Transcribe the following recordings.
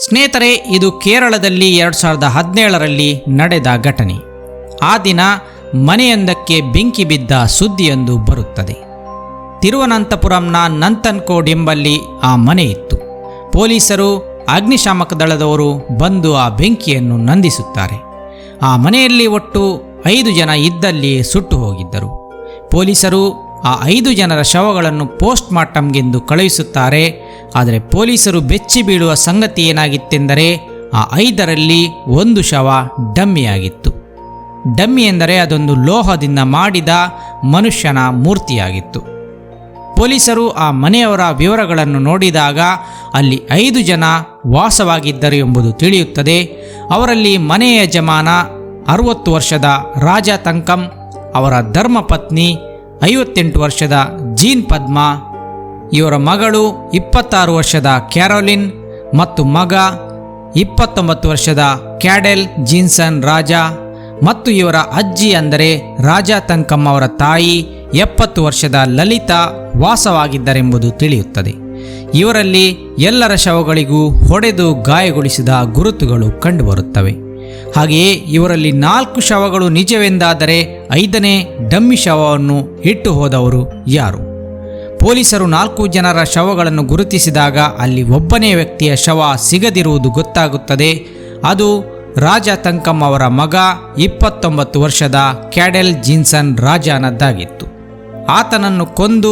ಸ್ನೇಹಿತರೆ, ಇದು ಕೇರಳದಲ್ಲಿ 2017ರಲ್ಲಿ ನಡೆದ ಘಟನೆ. ಆ ದಿನ ಮನೆಯೊಂದಕ್ಕೆ ಬೆಂಕಿ ಬಿದ್ದ ಸುದ್ದಿಯೊಂದು ಬರುತ್ತದೆ. ತಿರುವನಂತಪುರಂನ ನಂತನ್ಕೋಡ್ ಎಂಬಲ್ಲಿ ಆ ಮನೆ ಇತ್ತು. ಪೊಲೀಸರು, ಅಗ್ನಿಶಾಮಕ ದಳದವರು ಬಂದು ಆ ಬೆಂಕಿಯನ್ನು ನಂದಿಸುತ್ತಾರೆ. ಆ ಮನೆಯಲ್ಲಿ ಒಟ್ಟು 5 ಜನ ಇದ್ದಲ್ಲಿಯೇ ಸುಟ್ಟು ಹೋಗಿದ್ದರು. ಪೊಲೀಸರು ಆ 5 ಜನರ ಶವಗಳನ್ನು ಪೋಸ್ಟ್ ಮಾರ್ಟಮ್ಗೆಂದು ಕಳುಹಿಸುತ್ತಾರೆ. ಆದರೆ ಪೊಲೀಸರು ಬೆಚ್ಚಿ ಬೀಳುವ ಸಂಗತಿ ಏನಾಗಿತ್ತೆಂದರೆ, ಆ 5ರಲ್ಲಿ 1 ಶವ ಡಮ್ಮಿಯಾಗಿತ್ತು. ಡಮ್ಮಿ ಎಂದರೆ ಅದೊಂದು ಲೋಹದಿಂದ ಮಾಡಿದ ಮನುಷ್ಯನ ಮೂರ್ತಿಯಾಗಿತ್ತು. ಪೊಲೀಸರು ಆ ಮನೆಯವರ ವಿವರಗಳನ್ನು ನೋಡಿದಾಗ ಅಲ್ಲಿ 5 ಜನ ವಾಸವಾಗಿದ್ದರು ಎಂಬುದು ತಿಳಿಯುತ್ತದೆ. ಅವರಲ್ಲಿ ಮನೆಯ ಯಜಮಾನ 60 ವರ್ಷದ ರಾಜ ತಂಕಂ, ಅವರ ಧರ್ಮಪತ್ನಿ 58 ವರ್ಷದ ಜೀನ್ ಪದ್ಮಾ, ಇವರ ಮಗಳು 26 ವರ್ಷದ ಕ್ಯಾರೋಲಿನ್ ಮತ್ತು ಮಗ 29 ವರ್ಷದ ಕ್ಯಾಡೆಲ್ ಜೀನ್ಸನ್ ರಾಜ ಮತ್ತು ಇವರ ಅಜ್ಜಿ ಅಂದರೆ ರಾಜ ತಂಕಂ ಅವರ ತಾಯಿ 70 ವರ್ಷದ ಲಲಿತಾ ವಾಸವಾಗಿದ್ದರೆಂಬುದು ತಿಳಿಯುತ್ತದೆ. ಇವರಲ್ಲಿ ಎಲ್ಲರ ಶವಗಳಿಗೂ ಹೊಡೆದು ಗಾಯಗೊಳಿಸಿದ ಗುರುತುಗಳು ಕಂಡುಬರುತ್ತವೆ. ಹಾಗೆಯೇ ಇವರಲ್ಲಿ 4 ಶವಗಳು ನಿಜವೆಂದಾದರೆ 5ನೇ ಡಮ್ಮಿ ಶವವನ್ನು ಇಟ್ಟು ಹೋದವರು ಯಾರು? ಪೊಲೀಸರು 4 ಜನರ ಶವಗಳನ್ನು ಗುರುತಿಸಿದಾಗ ಅಲ್ಲಿ ಒಬ್ಬನೇ ವ್ಯಕ್ತಿಯ ಶವ ಸಿಗದಿರುವುದು ಗೊತ್ತಾಗುತ್ತದೆ. ಅದು ರಾಜ ತಂಕಂ ಅವರ ಮಗ 29 ವರ್ಷದ ಕ್ಯಾಡೆಲ್ ಜೀನ್ಸನ್ ರಾಜನದ್ದಾಗಿತ್ತು. ಆತನನ್ನು ಕೊಂದು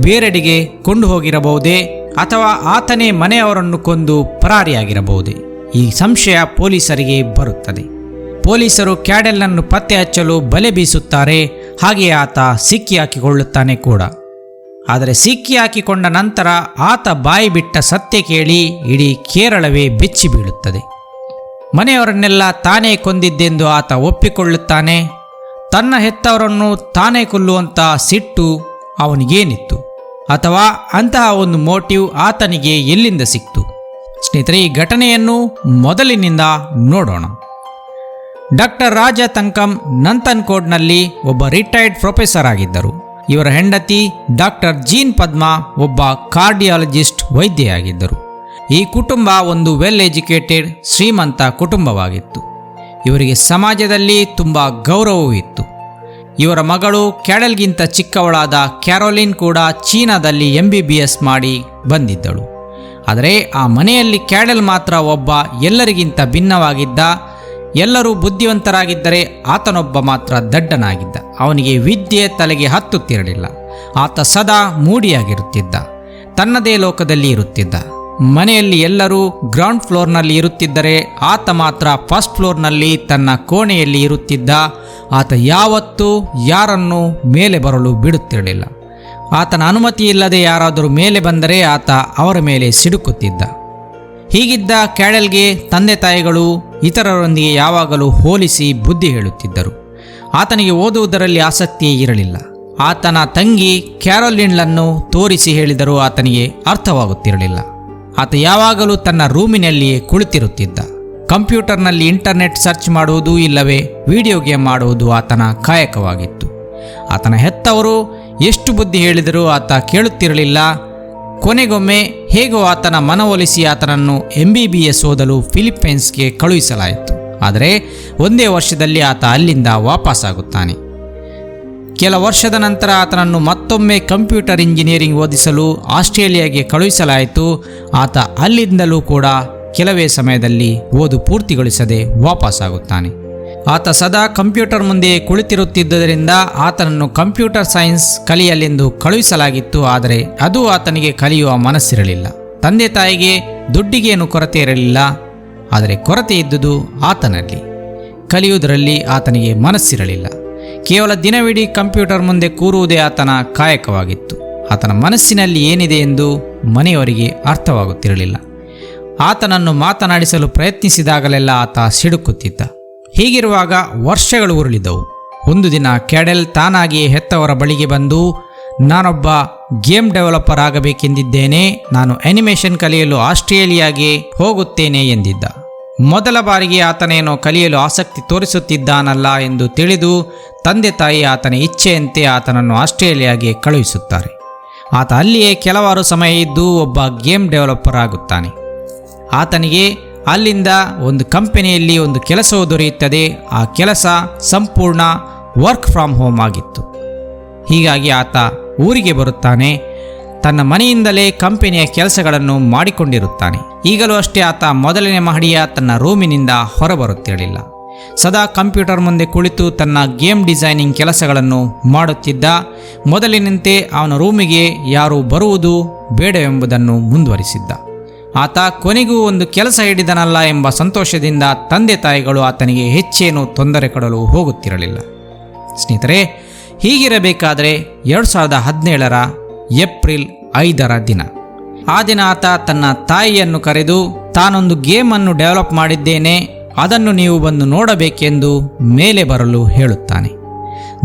ಬೇರೆಡೆಗೆ ಕೊಂಡು ಹೋಗಿರಬಹುದೇ ಅಥವಾ ಆತನೇ ಮನೆಯವರನ್ನು ಕೊಂದು ಪರಾರಿಯಾಗಿರಬಹುದೇ? ಈ ಸಂಶಯ ಪೊಲೀಸರಿಗೆ ಬರುತ್ತದೆ. ಪೊಲೀಸರು ಕ್ಯಾಡೆಲ್ನನ್ನು ಪತ್ತೆ ಹಚ್ಚಲು ಬಲೆ ಬೀಸುತ್ತಾರೆ. ಹಾಗೆಯೇ ಆತ ಸಿಕ್ಕಿ ಹಾಕಿಕೊಳ್ಳುತ್ತಾನೆ ಕೂಡ. ಆದರೆ ಸಿಕ್ಕಿ ಹಾಕಿಕೊಂಡ ನಂತರ ಆತ ಬಾಯಿ ಬಿಟ್ಟ ಸತ್ಯ ಕೇಳಿ ಇಡೀ ಕೇರಳವೇ ಬೆಚ್ಚಿ ಬೀಳುತ್ತದೆ. ಮನೆಯವರನ್ನೆಲ್ಲ ತಾನೇ ಕೊಂದಿದ್ದೆಂದು ಆತ ಒಪ್ಪಿಕೊಳ್ಳುತ್ತಾನೆ. ತನ್ನ ಹೆತ್ತವರನ್ನು ತಾನೇ ಕೊಲ್ಲುವಂಥ ಸಿಟ್ಟು ಅವನಿಗೇನಿತ್ತು? ಅಥವಾ ಅಂತಹ ಒಂದು ಮೋಟಿವ್ ಆತನಿಗೆ ಎಲ್ಲಿಂದ ಸಿಕ್ತು? ಸ್ನೇಹಿತರೆ, ಈ ಘಟನೆಯನ್ನು ಮೊದಲಿನಿಂದ ನೋಡೋಣ. ಡಾಕ್ಟರ್ ರಾಜ ತಂಕಂ ನಂತನ್ಕೋಡ್ನಲ್ಲಿ ಒಬ್ಬ ರಿಟೈರ್ಡ್ ಪ್ರೊಫೆಸರ್ ಆಗಿದ್ದರು. ಇವರ ಹೆಂಡತಿ ಡಾಕ್ಟರ್ ಜೀನ್ ಪದ್ಮಾ ಒಬ್ಬ ಕಾರ್ಡಿಯಾಲಜಿಸ್ಟ್ ವೈದ್ಯೆಯಾಗಿದ್ದರು. ಈ ಕುಟುಂಬ ಒಂದು ವೆಲ್ ಎಜುಕೇಟೆಡ್ ಶ್ರೀಮಂತ ಕುಟುಂಬವಾಗಿತ್ತು. ಇವರಿಗೆ ಸಮಾಜದಲ್ಲಿ ತುಂಬ ಗೌರವವೂ ಇತ್ತು. ಇವರ ಮಗಳು ಕ್ಯಾಡೆಲ್ಗಿಂತ ಚಿಕ್ಕವಳಾದ ಕ್ಯಾರೋಲಿನ್ ಕೂಡ ಚೀನಾದಲ್ಲಿ MBBS ಮಾಡಿ ಬಂದಿದ್ದಳು. ಆದರೆ ಆ ಮನೆಯಲ್ಲಿ ಕ್ಯಾಡೆಲ್ ಮಾತ್ರ ಒಬ್ಬ ಎಲ್ಲರಿಗಿಂತ ಭಿನ್ನವಾಗಿದ್ದ. ಎಲ್ಲರೂ ಬುದ್ಧಿವಂತರಾಗಿದ್ದರೆ ಆತನೊಬ್ಬ ಮಾತ್ರ ದಡ್ಡನಾಗಿದ್ದ. ಅವನಿಗೆ ವಿದ್ಯೆ ತಲೆಗೆ ಹತ್ತುತ್ತಿರಲಿಲ್ಲ. ಆತ ಸದಾ ಮೂಡಿಯಾಗಿರುತ್ತಿದ್ದ, ತನ್ನದೇ ಲೋಕದಲ್ಲಿ ಇರುತ್ತಿದ್ದ. ಮನೆಯಲ್ಲಿ ಎಲ್ಲರೂ ಗ್ರೌಂಡ್ ಫ್ಲೋರ್ನಲ್ಲಿ ಇರುತ್ತಿದ್ದರೆ ಆತ ಮಾತ್ರ ಫಸ್ಟ್ ಫ್ಲೋರ್ನಲ್ಲಿ ತನ್ನ ಕೋಣೆಯಲ್ಲಿ ಇರುತ್ತಿದ್ದ. ಆತ ಯಾವತ್ತೂ ಯಾರನ್ನೂ ಮೇಲೆ ಬರಲು ಬಿಡುತ್ತಿರಲಿಲ್ಲ. ಆತನ ಅನುಮತಿ ಇಲ್ಲದೆ ಯಾರಾದರೂ ಮೇಲೆ ಬಂದರೆ ಆತ ಅವರ ಮೇಲೆ ಸಿಡುಕುತ್ತಿದ್ದ. ಹೀಗಿದ್ದ ಕ್ಯಾಡೆಲ್ಗೆ ತಂದೆ ತಾಯಿಗಳು ಇತರರೊಂದಿಗೆ ಯಾವಾಗಲೂ ಹೋಲಿಸಿ ಬುದ್ಧಿ ಹೇಳುತ್ತಿದ್ದರು. ಆತನಿಗೆ ಓದುವುದರಲ್ಲಿ ಆಸಕ್ತಿಯೇ ಇರಲಿಲ್ಲ. ಆತನ ತಂಗಿ ಕ್ಯಾರೋಲಿನ್ಳನ್ನು ತೋರಿಸಿ ಹೇಳಿದರೂ ಆತನಿಗೆ ಅರ್ಥವಾಗುತ್ತಿರಲಿಲ್ಲ. ಆತ ಯಾವಾಗಲೂ ತನ್ನ ರೂಮಿನಲ್ಲಿಯೇ ಕುಳಿತಿರುತ್ತಿದ್ದ. ಕಂಪ್ಯೂಟರ್ನಲ್ಲಿ ಇಂಟರ್ನೆಟ್ ಸರ್ಚ್ ಮಾಡುವುದು ಇಲ್ಲವೇ ವಿಡಿಯೋ ಗೇಮ್ ಮಾಡುವುದು ಆತನ ಕಾಯಕವಾಗಿತ್ತು. ಆತನ ಹೆತ್ತವರು ಎಷ್ಟು ಬುದ್ಧಿ ಹೇಳಿದರೂ ಆತ ಕೇಳುತ್ತಿರಲಿಲ್ಲ. ಕೊನೆಗೊಮ್ಮೆ ಹೇಗೋ ಆತನ ಮನವೊಲಿಸಿ ಆತನನ್ನು MBBS ಓದಲು ಫಿಲಿಪ್ಪೈನ್ಸ್ಗೆ ಕಳುಹಿಸಲಾಯಿತು. ಆದರೆ ಒಂದೇ ವರ್ಷದಲ್ಲಿ ಆತ ಅಲ್ಲಿಂದ ವಾಪಸ್ಸಾಗುತ್ತಾನೆ. ಕೆಲ ವರ್ಷದ ನಂತರ ಆತನನ್ನು ಮತ್ತೊಮ್ಮೆ ಕಂಪ್ಯೂಟರ್ ಇಂಜಿನಿಯರಿಂಗ್ ಓದಿಸಲು ಆಸ್ಟ್ರೇಲಿಯಾಗೆ ಕಳುಹಿಸಲಾಯಿತು. ಆತ ಅಲ್ಲಿಂದಲೂ ಕೂಡ ಕೆಲವೇ ಸಮಯದಲ್ಲಿ ಓದು ಪೂರ್ತಿಗೊಳಿಸದೆ ವಾಪಸ್ಸಾಗುತ್ತಾನೆ. ಆತ ಸದಾ ಕಂಪ್ಯೂಟರ್ ಮುಂದೆ ಕುಳಿತಿರುತ್ತಿದ್ದರಿಂದ ಆತನನ್ನು ಕಂಪ್ಯೂಟರ್ ಸೈನ್ಸ್ ಕಲಿಯಲೆಂದು ಕಳುಹಿಸಲಾಗಿತ್ತು. ಆದರೆ ಅದು ಆತನಿಗೆ ಕಲಿಯುವ ಮನಸ್ಸಿರಲಿಲ್ಲ. ತಂದೆ ತಾಯಿಗೆ ದುಡ್ಡಿಗೇನು ಕೊರತೆ ಇರಲಿಲ್ಲ. ಆದರೆ ಕೊರತೆ ಇದ್ದುದು ಆತನಲ್ಲಿ. ಕಲಿಯುವುದರಲ್ಲಿ ಆತನಿಗೆ ಮನಸ್ಸಿರಲಿಲ್ಲ. ಕೇವಲ ದಿನವಿಡೀ ಕಂಪ್ಯೂಟರ್ ಮುಂದೆ ಕೂರುವುದೇ ಆತನ ಕಾಯಕವಾಗಿತ್ತು. ಆತನ ಮನಸ್ಸಿನಲ್ಲಿ ಏನಿದೆ ಎಂದು ಮನೆಯವರಿಗೆ ಅರ್ಥವಾಗುತ್ತಿರಲಿಲ್ಲ. ಆತನನ್ನು ಮಾತನಾಡಿಸಲು ಪ್ರಯತ್ನಿಸಿದಾಗಲೆಲ್ಲ ಆತ ಸಿಡುಕುತ್ತಿದ್ದ. ಹೀಗಿರುವಾಗ ವರ್ಷಗಳು ಉರುಳಿದವು. ಒಂದು ದಿನ ಕ್ಯಾಡೆಲ್ ತಾನಾಗಿಯೇ ಹೆತ್ತವರ ಬಳಿಗೆ ಬಂದು, ನಾನೊಬ್ಬ ಗೇಮ್ ಡೆವಲಪರ್ ಆಗಬೇಕೆಂದಿದ್ದೇನೆ. ನಾನು ಅನಿಮೇಷನ್ ಕಲಿಯಲು ಆಸ್ಟ್ರೇಲಿಯಾಗೆ ಹೋಗುತ್ತೇನೆ ಎಂದಿದ್ದ. ಮೊದಲ ಬಾರಿಗೆ ಆತನೇನೋ ಕಲಿಯಲು ಆಸಕ್ತಿ ತೋರಿಸುತ್ತಿದ್ದಾನಲ್ಲ ಎಂದು ತಿಳಿದು ತಂದೆ ತಾಯಿ ಆತನ ಇಚ್ಛೆಯಂತೆ ಆತನನ್ನು ಆಸ್ಟ್ರೇಲಿಯಾಗೆ ಕಳುಹಿಸುತ್ತಾರೆ. ಆತ ಅಲ್ಲಿಯೇ ಕೆಲವಾರು ಸಮಯ ಇದ್ದು ಒಬ್ಬ ಗೇಮ್ ಡೆವಲಪರ್ ಆಗುತ್ತಾನೆ. ಆತನಿಗೆ ಅಲ್ಲಿಂದ ಒಂದು ಕಂಪನಿಯಲ್ಲಿ ಒಂದು ಕೆಲಸವು ದೊರೆಯುತ್ತದೆ. ಆ ಕೆಲಸ ಸಂಪೂರ್ಣ ವರ್ಕ್ ಫ್ರಮ್ ಹೋಮ್ ಆಗಿತ್ತು. ಹೀಗಾಗಿ ಆತ ಊರಿಗೆ ಬರುತ್ತಾನೆ. ತನ್ನ ಮನೆಯಿಂದಲೇ ಕಂಪನಿಯ ಕೆಲಸಗಳನ್ನು ಮಾಡಿಕೊಂಡಿರುತ್ತಾನೆ. ಈಗಲೂ ಅಷ್ಟೇ ಆತ ಮೊದಲನೇ ಮಹಡಿಯ ತನ್ನ ರೂಮಿನಿಂದ ಹೊರಬರುತ್ತಿರಲಿಲ್ಲ. ಸದಾ ಕಂಪ್ಯೂಟರ್ ಮುಂದೆ ಕುಳಿತು ತನ್ನ ಗೇಮ್ ಡಿಸೈನಿಂಗ್ ಕೆಲಸಗಳನ್ನು ಮಾಡುತ್ತಿದ್ದ. ಮೊದಲಿನಂತೆ ಅವನ ರೂಮಿಗೆ ಯಾರೂ ಬರುವುದು ಬೇಡವೆಂಬುದನ್ನು ಮುಂದುವರಿಸಿದ್ದ. ಆತ ಕೊನೆಗೂ ಒಂದು ಕೆಲಸ ಹಿಡಿದನಲ್ಲ ಎಂಬ ಸಂತೋಷದಿಂದ ತಂದೆ ತಾಯಿಗಳು ಆತನಿಗೆ ಹೆಚ್ಚೇನೂ ತೊಂದರೆ ಕೊಡಲು ಹೋಗುತ್ತಿರಲಿಲ್ಲ. ಸ್ನೇಹಿತರೆ, ಹೀಗಿರಬೇಕಾದರೆ 2017 ಏಪ್ರಿಲ್ 5 ದಿನ. ಆ ದಿನ ಆತ ತನ್ನ ತಾಯಿಯನ್ನು ಕರೆದು ತಾನೊಂದು ಗೇಮನ್ನು ಡೆವಲಪ್ ಮಾಡಿದ್ದೇನೆ, ಅದನ್ನು ನೀವು ಬಂದು ನೋಡಬೇಕೆಂದು ಮೇಲೆ ಬರಲು ಹೇಳುತ್ತಾನೆ.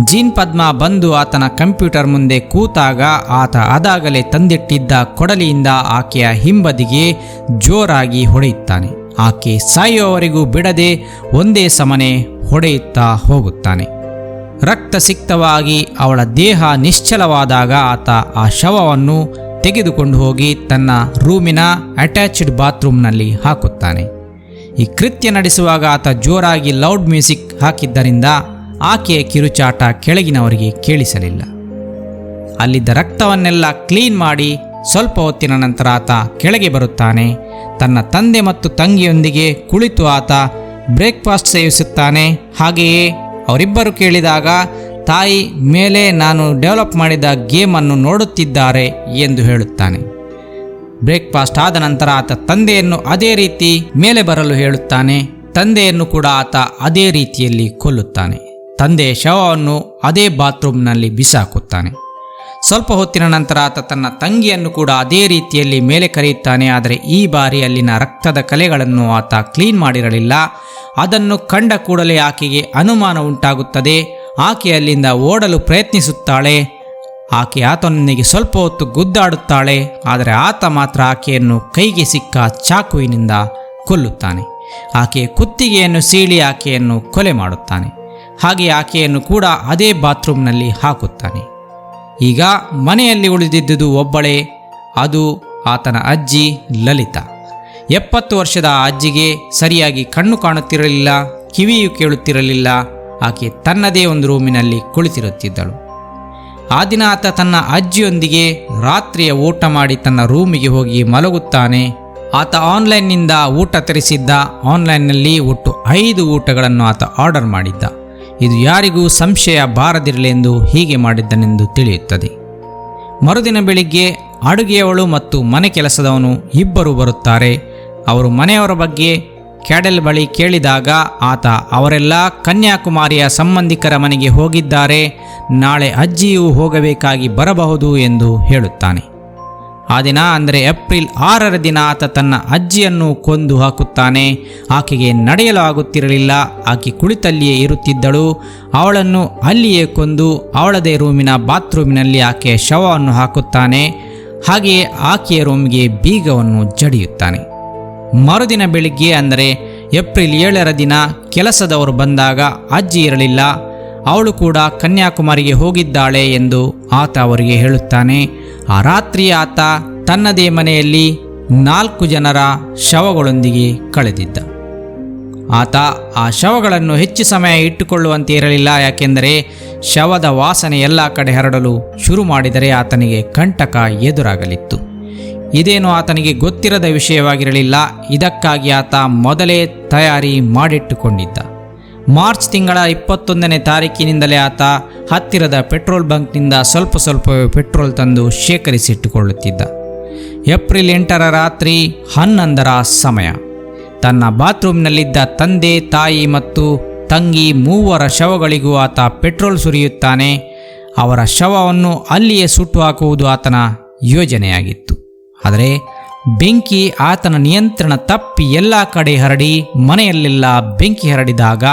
ಜೀನ್ ಪದ್ಮಾ ಬಂದು ಆತನ ಕಂಪ್ಯೂಟರ್ ಮುಂದೆ ಕೂತಾಗ ಆತ ಅದಾಗಲೇ ತಂದಿಟ್ಟಿದ್ದ ಕೊಡಲಿಯಿಂದ ಆಕೆಯ ಹಿಂಬದಿಗೆ ಜೋರಾಗಿ ಹೊಡೆಯುತ್ತಾನೆ. ಆಕೆ ಸಾಯುವವರೆಗೂ ಬಿಡದೆ ಒಂದೇ ಸಮನೆ ಹೊಡೆಯುತ್ತಾ ಹೋಗುತ್ತಾನೆ. ರಕ್ತಸಿಕ್ತವಾಗಿ ಅವಳ ದೇಹ ನಿಶ್ಚಲವಾದಾಗ ಆತ ಆ ಶವವನ್ನು ತೆಗೆದುಕೊಂಡು ಹೋಗಿ ತನ್ನ ರೂಮಿನ ಅಟ್ಯಾಚ್ಡ್ ಬಾತ್ರೂಮ್ನಲ್ಲಿ ಹಾಕುತ್ತಾನೆ. ಈ ಕೃತ್ಯ ನಡೆಸುವಾಗ ಆತ ಜೋರಾಗಿ ಲೌಡ್ ಮ್ಯೂಸಿಕ್ ಹಾಕಿದ್ದರಿಂದ ಆಕೆಯ ಕಿರುಚಾಟ ಕೆಳಗಿನವರಿಗೆ ಕೇಳಿಸಲಿಲ್ಲ. ಅಲ್ಲಿದ್ದ ರಕ್ತವನ್ನೆಲ್ಲ ಕ್ಲೀನ್ ಮಾಡಿ ಸ್ವಲ್ಪ ಹೊತ್ತಿನ ನಂತರ ಆತ ಕೆಳಗೆ ಬರುತ್ತಾನೆ. ತನ್ನ ತಂದೆ ಮತ್ತು ತಂಗಿಯೊಂದಿಗೆ ಕುಳಿತು ಆತ ಬ್ರೇಕ್ಫಾಸ್ಟ್ ಸೇವಿಸುತ್ತಾನೆ. ಹಾಗೆಯೇ ಅವರಿಬ್ಬರು ಕೇಳಿದಾಗ ತಾಯಿ ಮೇಲೆ ನಾನು ಡೆವಲಪ್ ಮಾಡಿದ ಗೇಮನ್ನು ನೋಡುತ್ತಿದ್ದಾರೆ ಎಂದು ಹೇಳುತ್ತಾನೆ. ಬ್ರೇಕ್ಫಾಸ್ಟ್ ಆದ ನಂತರ ಆತ ತಂದೆಯನ್ನು ಅದೇ ರೀತಿ ಮೇಲೆ ಬರಲು ಹೇಳುತ್ತಾನೆ. ತಂದೆಯನ್ನು ಕೂಡ ಆತ ಅದೇ ರೀತಿಯಲ್ಲಿ ಕೊಲ್ಲುತ್ತಾನೆ. ತಂದೆಯ ಶವವನ್ನು ಅದೇ ಬಾತ್ರೂಮ್ನಲ್ಲಿ ಬಿಸಾಕುತ್ತಾನೆ. ಸ್ವಲ್ಪ ಹೊತ್ತಿನ ನಂತರ ಆತ ತನ್ನ ತಂಗಿಯನ್ನು ಕೂಡ ಅದೇ ರೀತಿಯಲ್ಲಿ ಮೇಲೆ ಕರೆಯುತ್ತಾನೆ. ಆದರೆ ಈ ಬಾರಿ ಅಲ್ಲಿನ ರಕ್ತದ ಕಲೆಗಳನ್ನು ಆತ ಕ್ಲೀನ್ ಮಾಡಿರಲಿಲ್ಲ. ಅದನ್ನು ಕಂಡ ಕೂಡಲೇ ಆಕೆಗೆ ಅನುಮಾನ ಉಂಟಾಗುತ್ತದೆ. ಆಕೆ ಅಲ್ಲಿಂದ ಓಡಲು ಪ್ರಯತ್ನಿಸುತ್ತಾಳೆ. ಆಕೆ ಆತನೊಂದಿಗೆ ಸ್ವಲ್ಪ ಹೊತ್ತು ಗುದ್ದಾಡುತ್ತಾಳೆ. ಆದರೆ ಆತ ಮಾತ್ರ ಆಕೆಯನ್ನು ಕೈಗೆ ಸಿಕ್ಕ ಚಾಕುವಿನಿಂದ ಕೊಲ್ಲುತ್ತಾನೆ. ಆಕೆಯ ಕುತ್ತಿಗೆಯನ್ನು ಸೀಳಿ ಆಕೆಯನ್ನು ಕೊಲೆ ಮಾಡುತ್ತಾನೆ. ಹಾಗೆ ಆಕೆಯನ್ನು ಕೂಡ ಅದೇ ಬಾತ್ರೂಮ್ನಲ್ಲಿ ಹಾಕುತ್ತಾನೆ. ಈಗ ಮನೆಯಲ್ಲಿ ಉಳಿದಿದ್ದುದು ಒಬ್ಬಳೇ, ಅದು ಆತನ ಅಜ್ಜಿ ಲಲಿತಾ. 70 ವರ್ಷದ ಆ ಅಜ್ಜಿಗೆ ಸರಿಯಾಗಿ ಕಣ್ಣು ಕಾಣುತ್ತಿರಲಿಲ್ಲ, ಕಿವಿಯು ಕೇಳುತ್ತಿರಲಿಲ್ಲ. ಆಕೆ ತನ್ನದೇ ಒಂದು ರೂಮಿನಲ್ಲಿ ಕುಳಿತಿರುತ್ತಿದ್ದಳು. ಆ ದಿನ ಆತ ತನ್ನ ಅಜ್ಜಿಯೊಂದಿಗೆ ರಾತ್ರಿಯ ಊಟ ಮಾಡಿ ತನ್ನ ರೂಮಿಗೆ ಹೋಗಿ ಮಲಗುತ್ತಾನೆ. ಆತ ಆನ್ಲೈನ್ನಿಂದ ಊಟ ತರಿಸಿದ್ದ. ಆನ್ಲೈನ್ನಲ್ಲಿ ಒಟ್ಟು 5 ಊಟಗಳನ್ನು ಆತ ಆರ್ಡರ್ ಮಾಡಿದ್ದ. ಇದು ಯಾರಿಗೂ ಸಂಶಯ ಬಾರದಿರಲೆಂದು ಹೀಗೆ ಮಾಡಿದ್ದನೆಂದು ತಿಳಿಯುತ್ತದೆ. ಮರುದಿನ ಬೆಳಿಗ್ಗೆ ಅಡುಗೆಯವಳು ಮತ್ತು ಮನೆ ಕೆಲಸದವನು ಇಬ್ಬರು ಬರುತ್ತಾರೆ. ಅವರು ಮನೆಯವರ ಬಗ್ಗೆ ಕ್ಯಾಡೆಲ್ ಬಳಿ ಕೇಳಿದಾಗ ಆತ ಅವರೆಲ್ಲ ಕನ್ಯಾಕುಮಾರಿಯ ಸಂಬಂಧಿಕರ ಮನೆಗೆ ಹೋಗಿದ್ದಾರೆ, ನಾಳೆ ಅಜ್ಜಿಯೂ ಹೋಗಬೇಕಾಗಿ ಬರಬಹುದು ಎಂದು ಹೇಳುತ್ತಾನೆ. ಆ ದಿನ ಅಂದರೆ ಏಪ್ರಿಲ್ 6 ದಿನ ಆತ ತನ್ನ ಅಜ್ಜಿಯನ್ನು ಕೊಂದು ಹಾಕುತ್ತಾನೆ. ಆಕೆಗೆ ನಡೆಯಲು ಆಗುತ್ತಿರಲಿಲ್ಲ. ಆಕೆ ಕುಳಿತಲ್ಲಿಯೇ ಇರುತ್ತಿದ್ದಳು. ಅವಳನ್ನು ಅಲ್ಲಿಯೇ ಕೊಂದು ಅವಳದೇ ರೂಮಿನ ಬಾತ್ರೂಮಿನಲ್ಲಿ ಆಕೆಯ ಶವವನ್ನು ಹಾಕುತ್ತಾನೆ. ಹಾಗೆಯೇ ಆಕೆಯ ರೂಮಿಗೆ ಬೀಗವನ್ನು ಜಡಿಯುತ್ತಾನೆ. ಮರುದಿನ ಬೆಳಿಗ್ಗೆ ಅಂದರೆ ಏಪ್ರಿಲ್ 7 ದಿನ ಕೆಲಸದವರು ಬಂದಾಗ ಅಜ್ಜಿ ಇರಲಿಲ್ಲ. ಅವಳು ಕೂಡ ಕನ್ಯಾಕುಮಾರಿಗೆ ಹೋಗಿದ್ದಾಳೆ ಎಂದು ಆತ ಅವರಿಗೆ ಹೇಳುತ್ತಾನೆ. ಆ ರಾತ್ರಿ ಆತ ತನ್ನದೇ ಮನೆಯಲ್ಲಿ 4 ಜನರ ಶವಗಳೊಂದಿಗೆ ಕಳೆದಿದ್ದ. ಆತ ಆ ಶವಗಳನ್ನು ಹೆಚ್ಚು ಸಮಯ ಇಟ್ಟುಕೊಳ್ಳುವಂತೆ ಇರಲಿಲ್ಲ. ಯಾಕೆಂದರೆ ಶವದ ವಾಸನೆ ಎಲ್ಲ ಕಡೆ ಹರಡಲು ಶುರು ಮಾಡಿದರೆ ಆತನಿಗೆ ಕಂಟಕ ಎದುರಾಗಲಿತ್ತು. ಇದೇನು ಆತನಿಗೆ ಗೊತ್ತಿರದ ವಿಷಯವಾಗಿರಲಿಲ್ಲ. ಇದಕ್ಕಾಗಿ ಆತ ಮೊದಲೇ ತಯಾರಿ ಮಾಡಿಟ್ಟುಕೊಂಡಿದ್ದ. ಮಾರ್ಚ್ ತಿಂಗಳ 21ನೇ ತಾರೀಕಿನಿಂದಲೇ ಆತ ಹತ್ತಿರದ ಪೆಟ್ರೋಲ್ ಬಂಕ್ನಿಂದ ಸ್ವಲ್ಪ ಪೆಟ್ರೋಲ್ ತಂದು ಶೇಖರಿಸಿಟ್ಟುಕೊಳ್ಳುತ್ತಿದ್ದ. ಏಪ್ರಿಲ್ 8 ರಾತ್ರಿ 11 ಸಮಯ ತನ್ನ ಬಾತ್ರೂಮ್ನಲ್ಲಿದ್ದ ತಂದೆ, ತಾಯಿ ಮತ್ತು ತಂಗಿ 3 ಶವಗಳಿಗೂ ಆತ ಪೆಟ್ರೋಲ್ ಸುರಿಯುತ್ತಾನೆ. ಅವರ ಶವವನ್ನು ಅಲ್ಲಿಯೇ ಸುಟ್ಟು ಹಾಕುವುದು ಆತನ ಯೋಜನೆಯಾಗಿತ್ತು. ಆದರೆ ಬೆಂಕಿ ಆತನ ನಿಯಂತ್ರಣ ತಪ್ಪಿ ಎಲ್ಲ ಕಡೆ ಹರಡಿ ಮನೆಯಲ್ಲೆಲ್ಲ ಬೆಂಕಿ ಹರಡಿದಾಗ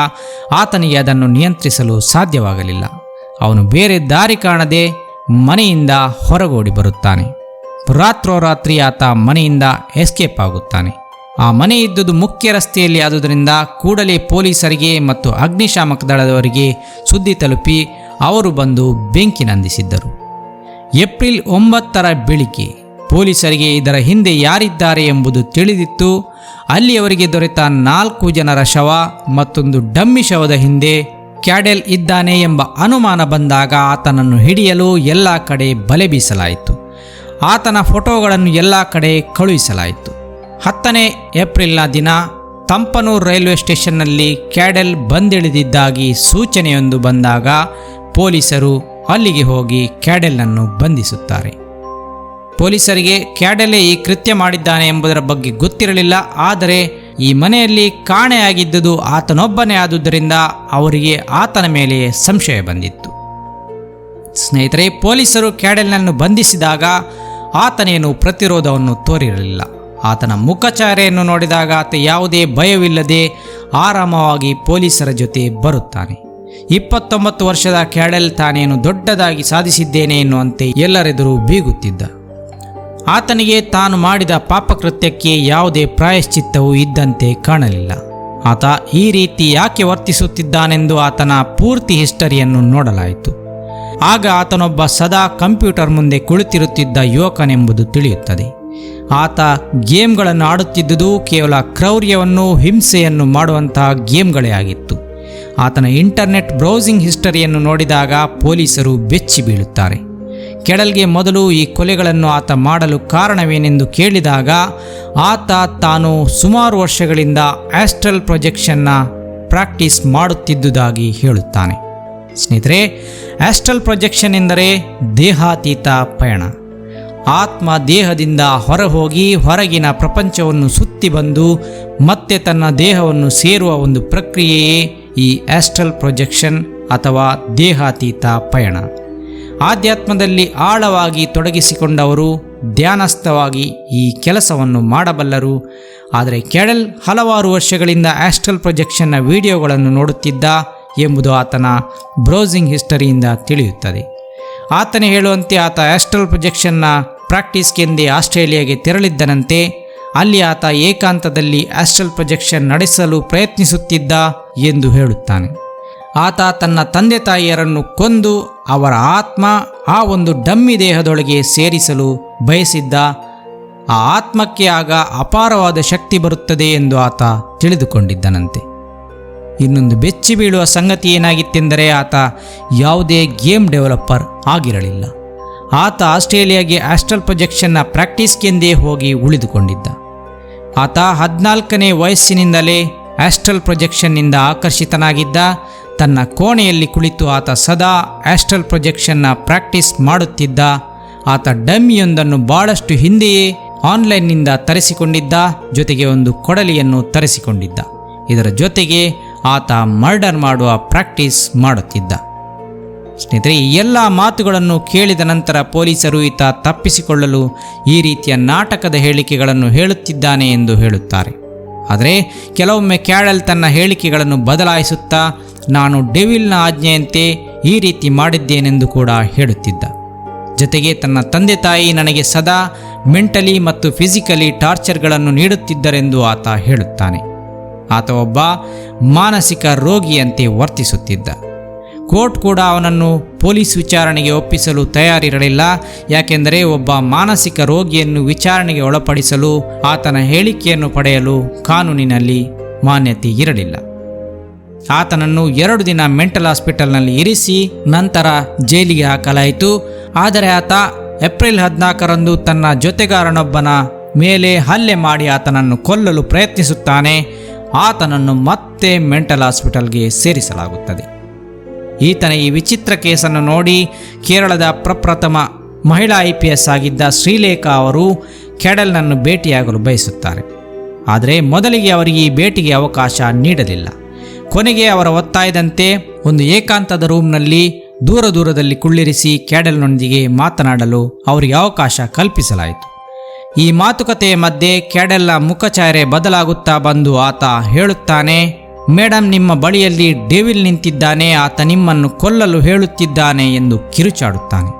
ಆತನಿಗೆ ಅದನ್ನು ನಿಯಂತ್ರಿಸಲು ಸಾಧ್ಯವಾಗಲಿಲ್ಲ. ಅವನು ಬೇರೆ ದಾರಿ ಕಾಣದೆ ಮನೆಯಿಂದ ಹೊರಗೋಡಿ ಬರುತ್ತಾನೆ. ರಾತ್ರೋರಾತ್ರಿ ಆತ ಮನೆಯಿಂದ ಎಸ್ಕೇಪ್ ಆಗುತ್ತಾನೆ. ಆ ಮನೆ ಇದ್ದುದು ಮುಖ್ಯ ರಸ್ತೆಯಲ್ಲಿ ಆದುದರಿಂದ ಕೂಡಲೇ ಪೊಲೀಸರಿಗೆ ಮತ್ತು ಅಗ್ನಿಶಾಮಕ ದಳದವರಿಗೆ ಸುದ್ದಿ ತಲುಪಿ ಅವರು ಬಂದು ಬೆಂಕಿ ನಂದಿಸಿದ್ದರು. ಏಪ್ರಿಲ್ 9 ಬೆಳಿಗ್ಗೆ ಪೊಲೀಸರಿಗೆ ಇದರ ಹಿಂದೆ ಯಾರಿದ್ದಾರೆ ಎಂಬುದು ತಿಳಿದಿತ್ತು. ಅಲ್ಲಿ ಅವರಿಗೆ ದೊರೆತ 4 ಜನರ ಶವ ಮತ್ತೊಂದು ಡಮ್ಮಿ ಶವದ ಹಿಂದೆ ಕ್ಯಾಡೆಲ್ ಇದ್ದಾನೆ ಎಂಬ ಅನುಮಾನ ಬಂದಾಗ ಆತನನ್ನು ಹಿಡಿಯಲು ಎಲ್ಲ ಕಡೆ ಬಲೆ ಬೀಸಲಾಯಿತು. ಆತನ ಫೋಟೋಗಳನ್ನು ಎಲ್ಲ ಕಡೆ ಕಳುಹಿಸಲಾಯಿತು. 10ನೇ ಏಪ್ರಿಲ್ನ ದಿನ ತಂಪನೂರು ರೈಲ್ವೆ ಸ್ಟೇಷನ್ನಲ್ಲಿ ಕ್ಯಾಡೆಲ್ ಬಂದಿಳಿದಿದ್ದಾಗಿ ಸೂಚನೆಯೊಂದು ಬಂದಾಗ ಪೊಲೀಸರು ಅಲ್ಲಿಗೆ ಹೋಗಿ ಕ್ಯಾಡೆಲ್ನನ್ನು ಬಂಧಿಸುತ್ತಾರೆ. ಪೊಲೀಸರಿಗೆ ಕ್ಯಾಡೆಲೆ ಈ ಕೃತ್ಯ ಮಾಡಿದ್ದಾನೆ ಎಂಬುದರ ಬಗ್ಗೆ ಗೊತ್ತಿರಲಿಲ್ಲ. ಆದರೆ ಈ ಮನೆಯಲ್ಲಿ ಕಾಣೆಯಾಗಿದ್ದುದು ಆತನೊಬ್ಬನೇ ಆದುದರಿಂದ ಅವರಿಗೆ ಆತನ ಮೇಲೆ ಸಂಶಯ ಬಂದಿತ್ತು. ಸ್ನೇಹಿತರೆ, ಪೊಲೀಸರು ಕ್ಯಾಡೆಲ್ನನ್ನು ಬಂಧಿಸಿದಾಗ ಆತನೇನು ಪ್ರತಿರೋಧವನ್ನು ತೋರಿರಲಿಲ್ಲ. ಆತನ ಮುಖಚಹರೆಯನ್ನು ನೋಡಿದಾಗ ಆತ ಯಾವುದೇ ಭಯವಿಲ್ಲದೆ ಆರಾಮವಾಗಿ ಪೊಲೀಸರ ಜೊತೆ ಬರುತ್ತಾನೆ. 29 ವರ್ಷದ ಕ್ಯಾಡೆಲ್ ತಾನೇನು ದೊಡ್ಡದಾಗಿ ಸಾಧಿಸಿದ್ದೇನೆ ಎನ್ನುವಂತೆ ಎಲ್ಲರೆದುರು ಬೀಗುತ್ತಿದ್ದ. ಆತನಿಗೆ ತಾನು ಮಾಡಿದ ಪಾಪಕೃತ್ಯಕ್ಕೆ ಯಾವುದೇ ಪ್ರಾಯಶ್ಚಿತ್ತವೂ ಇದ್ದಂತೆ ಕಾಣಲಿಲ್ಲ. ಆತ ಈ ರೀತಿ ಯಾಕೆ ವರ್ತಿಸುತ್ತಿದ್ದಾನೆಂದು ಆತನ ಪೂರ್ತಿ ಹಿಸ್ಟರಿಯನ್ನು ನೋಡಲಾಯಿತು. ಆಗ ಆತನೊಬ್ಬ ಸದಾ ಕಂಪ್ಯೂಟರ್ ಮುಂದೆ ಕುಳಿತಿರುತ್ತಿದ್ದ ಯುವಕನೆಂಬುದು ತಿಳಿಯುತ್ತದೆ. ಆತ ಗೇಮ್ಗಳನ್ನು ಆಡುತ್ತಿದ್ದುದು ಕೇವಲ ಕ್ರೌರ್ಯವನ್ನು ಹಿಂಸೆಯನ್ನು ಮಾಡುವಂತಹ ಗೇಮ್ಗಳೇ ಆಗಿತ್ತು. ಆತನ ಇಂಟರ್ನೆಟ್ ಬ್ರೌಸಿಂಗ್ ಹಿಸ್ಟರಿಯನ್ನು ನೋಡಿದಾಗ ಪೊಲೀಸರು ಬೆಚ್ಚಿ ಬೀಳುತ್ತಾರೆ. ಕೆಡಲ್ಗೆ ಮೊದಲು ಈ ಕೊಲೆಗಳನ್ನು ಆತ ಮಾಡಲು ಕಾರಣವೇನೆಂದು ಕೇಳಿದಾಗ ಆತ ತಾನು ಸುಮಾರು ವರ್ಷಗಳಿಂದ ಆಸ್ಟ್ರಲ್ ಪ್ರೊಜೆಕ್ಷನ್ನ ಪ್ರಾಕ್ಟೀಸ್ ಮಾಡುತ್ತಿದ್ದುದಾಗಿ ಹೇಳುತ್ತಾನೆ. ಸ್ನೇಹಿತರೆ, ಆಸ್ಟ್ರಲ್ ಪ್ರೊಜೆಕ್ಷನ್ ಎಂದರೆ ದೇಹಾತೀತ ಪಯಣ. ಆತ್ಮ ದೇಹದಿಂದ ಹೊರಹೋಗಿ ಹೊರಗಿನ ಪ್ರಪಂಚವನ್ನು ಸುತ್ತಿ ಬಂದು ಮತ್ತೆ ತನ್ನ ದೇಹವನ್ನು ಸೇರುವ ಒಂದು ಪ್ರಕ್ರಿಯೆಯೇ ಈ ಆಸ್ಟ್ರಲ್ ಪ್ರೊಜೆಕ್ಷನ್ ಅಥವಾ ದೇಹಾತೀತ ಪಯಣ. ಆಧ್ಯಾತ್ಮದಲ್ಲಿ ಆಳವಾಗಿ ತೊಡಗಿಸಿಕೊಂಡವರು ಧ್ಯಾನಸ್ಥವಾಗಿ ಈ ಕೆಲಸವನ್ನು ಮಾಡಬಲ್ಲರು. ಆದರೆ ಕ್ಯಾಡೆಲ್ ಹಲವಾರು ವರ್ಷಗಳಿಂದ ಆಸ್ಟ್ರಲ್ ಪ್ರೊಜೆಕ್ಷನ್ನ ವಿಡಿಯೋಗಳನ್ನು ನೋಡುತ್ತಿದ್ದ ಎಂಬುದು ಆತನ ಬ್ರೌಸಿಂಗ್ ಹಿಸ್ಟರಿಯಿಂದ ತಿಳಿಯುತ್ತದೆ. ಆತನೇ ಹೇಳುವಂತೆ ಆತ ಆಸ್ಟ್ರಲ್ ಪ್ರೊಜೆಕ್ಷನ್ನ ಪ್ರಾಕ್ಟೀಸ್ಗೆಂದೇ ಆಸ್ಟ್ರೇಲಿಯಾಗೆ ತೆರಳಿದ್ದನಂತೆ. ಅಲ್ಲಿ ಆತ ಏಕಾಂತದಲ್ಲಿ ಆಸ್ಟ್ರಲ್ ಪ್ರೊಜೆಕ್ಷನ್ ನಡೆಸಲು ಪ್ರಯತ್ನಿಸುತ್ತಿದ್ದ ಎಂದು ಹೇಳುತ್ತಾನೆ. ಆತ ತನ್ನ ತಂದೆ ತಾಯಿಯರನ್ನು ಕೊಂದು ಅವರ ಆತ್ಮ ಆ ಒಂದು ಡಮ್ಮಿ ದೇಹದೊಳಗೆ ಸೇರಿಸಲು ಬಯಸಿದ್ದ. ಆ ಆತ್ಮಕ್ಕೆ ಆಗ ಅಪಾರವಾದ ಶಕ್ತಿ ಬರುತ್ತದೆ ಎಂದು ಆತ ತಿಳಿದುಕೊಂಡಿದ್ದನಂತೆ. ಇನ್ನೊಂದು ಬೆಚ್ಚಿ ಬೀಳುವ ಸಂಗತಿ ಏನಾಗಿತ್ತೆಂದರೆ ಆತ ಯಾವುದೇ ಗೇಮ್ ಡೆವಲಪರ್ ಆಗಿರಲಿಲ್ಲ. ಆತ ಆಸ್ಟ್ರೇಲಿಯಾಗೆ ಆಸ್ಟ್ರಲ್ ಪ್ರೊಜೆಕ್ಷನ್ನ ಪ್ರಾಕ್ಟೀಸ್ಗೆಂದೇ ಹೋಗಿ ಉಳಿದುಕೊಂಡಿದ್ದ. ಆತ 14ನೇ ವಯಸ್ಸಿನಿಂದಲೇ ಆಸ್ಟ್ರಲ್ ಪ್ರೊಜೆಕ್ಷನ್ನಿಂದ ಆಕರ್ಷಿತನಾಗಿದ್ದ. ತನ್ನ ಕೋಣೆಯಲ್ಲಿ ಕುಳಿತು ಆತ ಸದಾ ಆಸ್ಟ್ರಲ್ ಪ್ರೊಜೆಕ್ಷನ್ನ ಪ್ರಾಕ್ಟೀಸ್ ಮಾಡುತ್ತಿದ್ದ. ಆತ ಡಮ್ಮಿಯೊಂದನ್ನು ಬಹಳಷ್ಟು ಹಿಂದೆಯೇ ಆನ್ಲೈನ್ನಿಂದ ತರಿಸಿಕೊಂಡಿದ್ದ. ಜೊತೆಗೆ ಒಂದು ಕೊಡಲಿಯನ್ನು ತರಿಸಿಕೊಂಡಿದ್ದ. ಇದರ ಜೊತೆಗೆ ಆತ ಮರ್ಡರ್ ಮಾಡುವ ಪ್ರಾಕ್ಟೀಸ್ ಮಾಡುತ್ತಿದ್ದ. ಸ್ನೇಹಿತರೆ, ಈ ಎಲ್ಲ ಮಾತುಗಳನ್ನು ಕೇಳಿದ ನಂತರ ಪೊಲೀಸರು ಈತ ತಪ್ಪಿಸಿಕೊಳ್ಳಲು ಈ ರೀತಿಯ ನಾಟಕದ ಹೇಳಿಕೆಗಳನ್ನು ಹೇಳುತ್ತಿದ್ದಾನೆ ಎಂದು ಹೇಳುತ್ತಾರೆ. ಆದರೆ ಕೆಲವೊಮ್ಮೆ ಕ್ಯಾಡೆಲ್ ತನ್ನ ಹೇಳಿಕೆಗಳನ್ನು ಬದಲಾಯಿಸುತ್ತಾ ನಾನು ಡೆವಿಲ್ನ ಆಜ್ಞೆಯಂತೆ ಈ ರೀತಿ ಮಾಡಿದ್ದೇನೆಂದು ಕೂಡ ಹೇಳುತ್ತಿದ್ದ. ಜೊತೆಗೆ ತನ್ನ ತಂದೆ ತಾಯಿ ನನಗೆ ಸದಾ ಮೆಂಟಲಿ ಮತ್ತು ಫಿಸಿಕಲಿ ಟಾರ್ಚರ್ಗಳನ್ನು ನೀಡುತ್ತಿದ್ದರೆಂದು ಆತ ಹೇಳುತ್ತಾನೆ. ಆತ ಒಬ್ಬ ಮಾನಸಿಕ ರೋಗಿಯಂತೆ ವರ್ತಿಸುತ್ತಿದ್ದ. ಕೋರ್ಟ್ ಕೂಡ ಅವನನ್ನು ಪೊಲೀಸ್ ವಿಚಾರಣೆಗೆ ಒಪ್ಪಿಸಲು ತಯಾರಿರಲಿಲ್ಲ. ಯಾಕೆಂದರೆ ಒಬ್ಬ ಮಾನಸಿಕ ರೋಗಿಯನ್ನು ವಿಚಾರಣೆಗೆ ಒಳಪಡಿಸಲು ಆತನ ಹೇಳಿಕೆಯನ್ನು ಪಡೆಯಲು ಕಾನೂನಿನಲ್ಲಿ ಮಾನ್ಯತೆ ಇರಲಿಲ್ಲ. ಆತನನ್ನು 2 ದಿನ ಮೆಂಟಲ್ ಹಾಸ್ಪಿಟಲ್ನಲ್ಲಿ ಇರಿಸಿ ನಂತರ ಜೈಲಿಗೆ ಹಾಕಲಾಯಿತು. ಆದರೆ ಆತ ಏಪ್ರಿಲ್ 14ರಂದು ತನ್ನ ಜೊತೆಗಾರನೊಬ್ಬನ ಮೇಲೆ ಹಲ್ಲೆ ಮಾಡಿ ಆತನನ್ನು ಕೊಲ್ಲಲು ಪ್ರಯತ್ನಿಸುತ್ತಾನೆ. ಆತನನ್ನು ಮತ್ತೆ ಮೆಂಟಲ್ ಹಾಸ್ಪಿಟಲ್ಗೆ ಸೇರಿಸಲಾಗುತ್ತದೆ. ಈತನ ಈ ವಿಚಿತ್ರ ಕೇಸನ್ನು ನೋಡಿ ಕೇರಳದ ಪ್ರಪ್ರಥಮ ಮಹಿಳಾ IPS ಆಗಿದ್ದ ಶ್ರೀಲೇಖಾ ಅವರು ಕ್ಯಾಡೆಲ್ನನ್ನು ಭೇಟಿಯಾಗಲು ಬಯಸುತ್ತಾರೆ. ಆದರೆ ಮೊದಲಿಗೆ ಅವರಿಗೆ ಈ ಭೇಟಿಗೆ ಅವಕಾಶ ನೀಡಲಿಲ್ಲ. ಕೊನೆಗೆ ಅವರ ಒತ್ತಾಯದಂತೆ ಒಂದು ಏಕಾಂತದ ರೂಮ್ನಲ್ಲಿ ದೂರದಲ್ಲಿ ಕುಳ್ಳಿರಿಸಿ ಕ್ಯಾಡೆಲ್ನೊಂದಿಗೆ ಮಾತನಾಡಲು ಅವರಿಗೆ ಅವಕಾಶ ಕಲ್ಪಿಸಲಾಯಿತು. ಈ ಮಾತುಕತೆಯ ಮಧ್ಯೆ ಕ್ಯಾಡೆಲ್ನ ಮುಖಚಹರೆ ಬದಲಾಗುತ್ತಾ ಬಂದು ಆತ ಹೇಳುತ್ತಾನೆ, ಮೇಡಮ್, ನಿಮ್ಮ ಬಳಿಯಲ್ಲಿ ಡೆವಿಲ್ ನಿಂತಿದ್ದಾನೆ, ಆತ ನಿಮ್ಮನ್ನು ಕೊಲ್ಲಲು ಹೇಳುತ್ತಿದ್ದಾನೆ ಎಂದು ಕಿರುಚಾಡುತ್ತಾನೆ.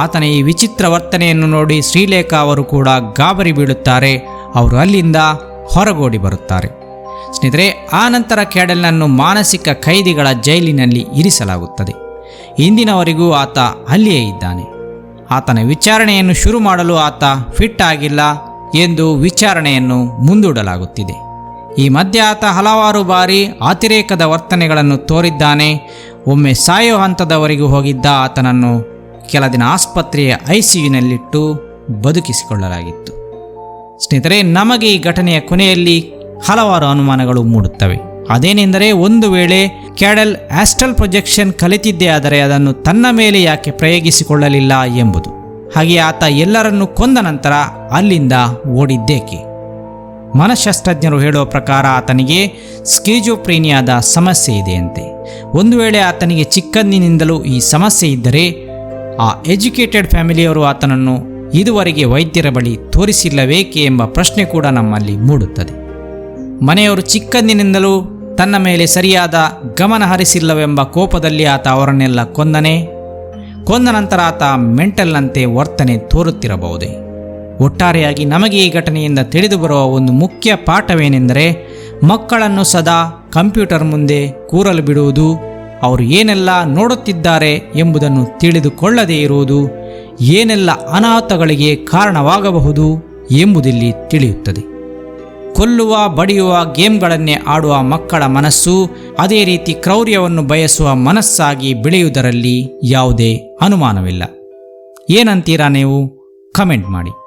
ಆತನ ಈ ವಿಚಿತ್ರ ವರ್ತನೆಯನ್ನು ನೋಡಿ ಶ್ರೀಲೇಖಾ ಅವರು ಕೂಡ ಗಾಬರಿ ಬೀಳುತ್ತಾರೆ. ಅವರು ಅಲ್ಲಿಂದ ಹೊರಗೋಡಿ ಬರುತ್ತಾರೆ. ಸ್ನೇಹಿತರೆ, ಆ ನಂತರ ಕ್ಯಾಡೆಲ್ನನ್ನು ಮಾನಸಿಕ ಖೈದಿಗಳ ಜೈಲಿನಲ್ಲಿ ಇರಿಸಲಾಗುತ್ತದೆ. ಇಂದಿನವರೆಗೂ ಆತ ಅಲ್ಲಿಯೇ ಇದ್ದಾನೆ. ಆತನ ವಿಚಾರಣೆಯನ್ನು ಶುರು ಮಾಡಲು ಆತ ಫಿಟ್ ಆಗಿಲ್ಲ ಎಂದು ವಿಚಾರಣೆಯನ್ನು ಮುಂದೂಡಲಾಗುತ್ತಿದೆ. ಈ ಮಧ್ಯೆ ಆತ ಹಲವಾರು ಬಾರಿ ಅತಿರೇಕದ ವರ್ತನೆಗಳನ್ನು ತೋರಿದ್ದಾನೆ. ಒಮ್ಮೆ ಸಾಯೋ ಹಂತದವರೆಗೂ ಹೋಗಿದ್ದ ಆತನನ್ನು ಕೆಲ ದಿನ ಆಸ್ಪತ್ರೆಯ ICUನಲ್ಲಿಟ್ಟು ಬದುಕಿಸಿಕೊಳ್ಳಲಾಗಿತ್ತು. ಸ್ನೇಹಿತರೆ, ನಮಗೆ ಈ ಘಟನೆಯ ಕೊನೆಯಲ್ಲಿ ಹಲವಾರು ಅನುಮಾನಗಳು ಮೂಡುತ್ತವೆ. ಅದೇನೆಂದರೆ, ಒಂದು ವೇಳೆ ಕ್ಯಾಡೆಲ್ ಆಸ್ಟ್ರಲ್ ಪ್ರೊಜೆಕ್ಷನ್ ಕಲಿತಿದ್ದೇ ಆದರೆ ಅದನ್ನು ತನ್ನ ಮೇಲೆ ಯಾಕೆ ಪ್ರಯೋಗಿಸಿಕೊಳ್ಳಲಿಲ್ಲ ಎಂಬುದು. ಹಾಗೆ ಆತ ಎಲ್ಲರನ್ನೂ ಕೊಂದ ನಂತರ ಅಲ್ಲಿಂದ ಓಡಿದ್ದೇಕೆ? ಮನಃಶಾಸ್ತ್ರಜ್ಞರು ಹೇಳುವ ಪ್ರಕಾರ ಆತನಿಗೆ ಸ್ಕಿಜೋಫ್ರೀನಿಯಾದ ಸಮಸ್ಯೆ ಇದೆಯಂತೆ. ಒಂದು ವೇಳೆ ಆತನಿಗೆ ಚಿಕ್ಕಂದಿನಿಂದಲೂ ಈ ಸಮಸ್ಯೆ ಇದ್ದರೆ ಆ ಎಜುಕೇಟೆಡ್ ಫ್ಯಾಮಿಲಿಯವರು ಆತನನ್ನು ಇದುವರೆಗೆ ವೈದ್ಯರ ಬಳಿ ತೋರಿಸಿಲ್ಲವೇಕೆ ಎಂಬ ಪ್ರಶ್ನೆ ಕೂಡ ನಮ್ಮಲ್ಲಿ ಮೂಡುತ್ತದೆ. ಮನೆಯವರು ಚಿಕ್ಕಂದಿನಿಂದಲೂ ತನ್ನ ಮೇಲೆ ಸರಿಯಾದ ಗಮನ ಹರಿಸಿಲ್ಲವೆಂಬ ಕೋಪದಲ್ಲಿ ಆತ ಅವರನ್ನೆಲ್ಲ ಕೊಂದ ನಂತರ ಆತ ಮೆಂಟಲ್ನಂತೆ ವರ್ತನೆ ತೋರುತ್ತಿರಬಹುದೇ? ಒಟ್ಟಾರೆಯಾಗಿ ನಮಗೆ ಈ ಘಟನೆಯಿಂದ ತಿಳಿದು ಬರುವ ಒಂದು ಮುಖ್ಯ ಪಾಠವೇನೆಂದರೆ, ಮಕ್ಕಳನ್ನು ಸದಾ ಕಂಪ್ಯೂಟರ್ ಮುಂದೆ ಕೂರಲು ಬಿಡುವುದು, ಅವರು ಏನೆಲ್ಲ ನೋಡುತ್ತಿದ್ದಾರೆ ಎಂಬುದನ್ನು ತಿಳಿದುಕೊಳ್ಳದೇ ಇರುವುದು ಏನೆಲ್ಲ ಅನಾಹುತಗಳಿಗೆ ಕಾರಣವಾಗಬಹುದು ಎಂಬುದಿಲ್ಲಿ ತಿಳಿಯುತ್ತದೆ. ಕೊಲ್ಲುವ ಬಡಿಯುವ ಗೇಮ್ಗಳನ್ನೇ ಆಡುವ ಮಕ್ಕಳ ಮನಸ್ಸು ಅದೇ ರೀತಿ ಕ್ರೌರ್ಯವನ್ನು ಬಯಸುವ ಮನಸ್ಸಾಗಿ ಬೆಳೆಯುವುದರಲ್ಲಿ ಯಾವುದೇ ಅನುಮಾನವಿಲ್ಲ. ಏನಂತೀರಾ ನೀವು? ಕಮೆಂಟ್ ಮಾಡಿ.